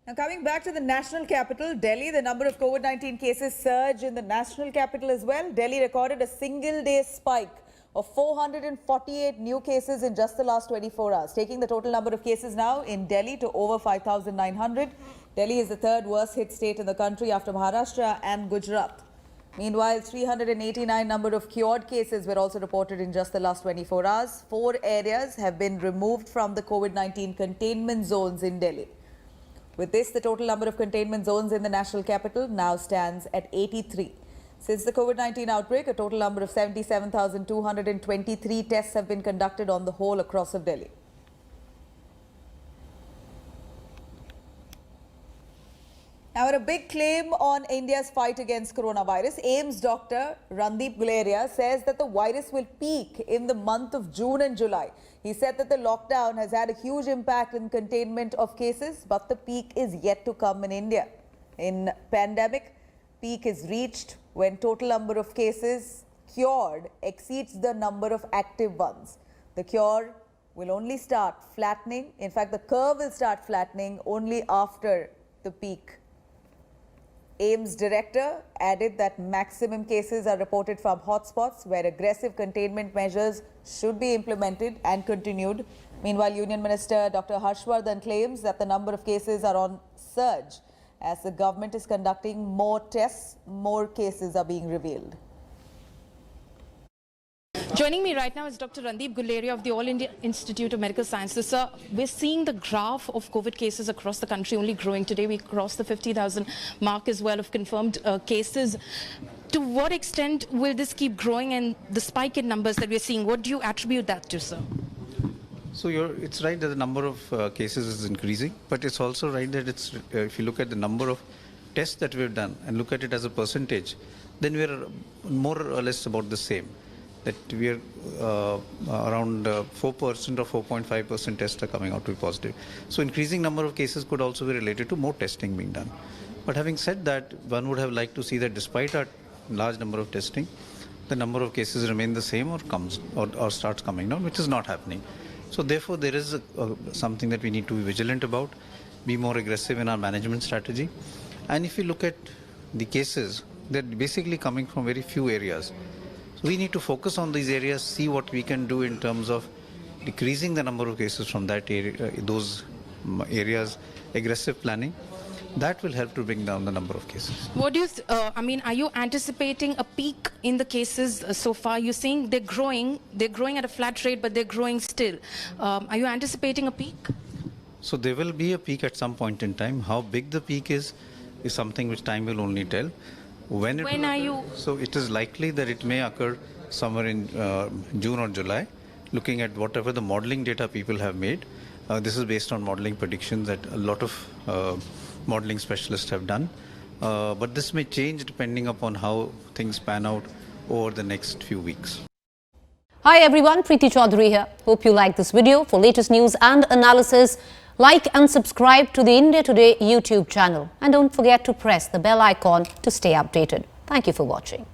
Now coming back to the national capital, Delhi, the number of COVID-19 cases surged in the national capital as well. Delhi recorded a single-day spike of 448 new cases in just the last 24 hours, taking the total number of cases now in Delhi to over 5,900. Delhi is the third worst hit state in the country after Maharashtra and Gujarat. Meanwhile, 389 number of cured cases were also reported in just the last 24 hours. 4 areas have been removed from the COVID-19 containment zones in Delhi. With this, the total number of containment zones in the national capital now stands at 83. Since the COVID-19 outbreak, a total number of 77,223 tests have been conducted on the whole across of Delhi. Now, a big claim on India's fight against coronavirus. AIIMS Dr. Randeep Guleria says that the virus will peak in the month of June and July. He said that the lockdown has had a huge impact in containment of cases, but the peak is yet to come in India. In pandemic, peak is reached when total number of cases cured exceeds the number of active ones. The cure will only start flattening. In fact, the curve will start flattening only after the peak. AIIMS director added that maximum cases are reported from hotspots where aggressive containment measures should be implemented and continued. Meanwhile, Union Minister Dr. Harshvardhan claims that the number of cases are on surge. As the government is conducting more tests, more cases are being revealed. Joining me right now is Dr. Randeep Guleria of the All India Institute of Medical Sciences. Sir, we're seeing the graph of COVID cases across the country only growing. Today we crossed the 50,000 mark as well of confirmed cases. To what extent will this keep growing, and the spike in numbers that we're seeing, what do you attribute that to, sir? So it's right that the number of cases is increasing, but it's also right that if you look at the number of tests that we've done and look at it as a percentage, then we're more or less about the same. That we are around 4% or 4.5% tests are coming out to be positive. So increasing number of cases could also be related to more testing being done. But having said that, one would have liked to see that despite our large number of testing, the number of cases remain the same or starts coming down, which is not happening. So therefore, there is something that we need to be vigilant about, be more aggressive in our management strategy. And if you look at the cases, they're basically coming from very few areas. We need to focus on these areas, see what we can do in terms of decreasing the number of cases from that area, those areas, aggressive planning. That will help to bring down the number of cases. What do you, are you anticipating a peak in the cases so far? You're saying they're growing at a flat rate, but they're growing still. Are you anticipating a peak? So there will be a peak at some point in time. How big the peak is something which time will only tell. When are you? So it is likely that it may occur somewhere in June or July, looking at whatever the modeling data people have made. This is based on modeling predictions that a lot of modeling specialists have done. But this may change depending upon how things pan out over the next few weeks. Hi everyone, Preeti Chaudhary here. Hope you like this video. For latest news and analysis, like and subscribe to the India Today YouTube channel. And don't forget to press the bell icon to stay updated. Thank you for watching.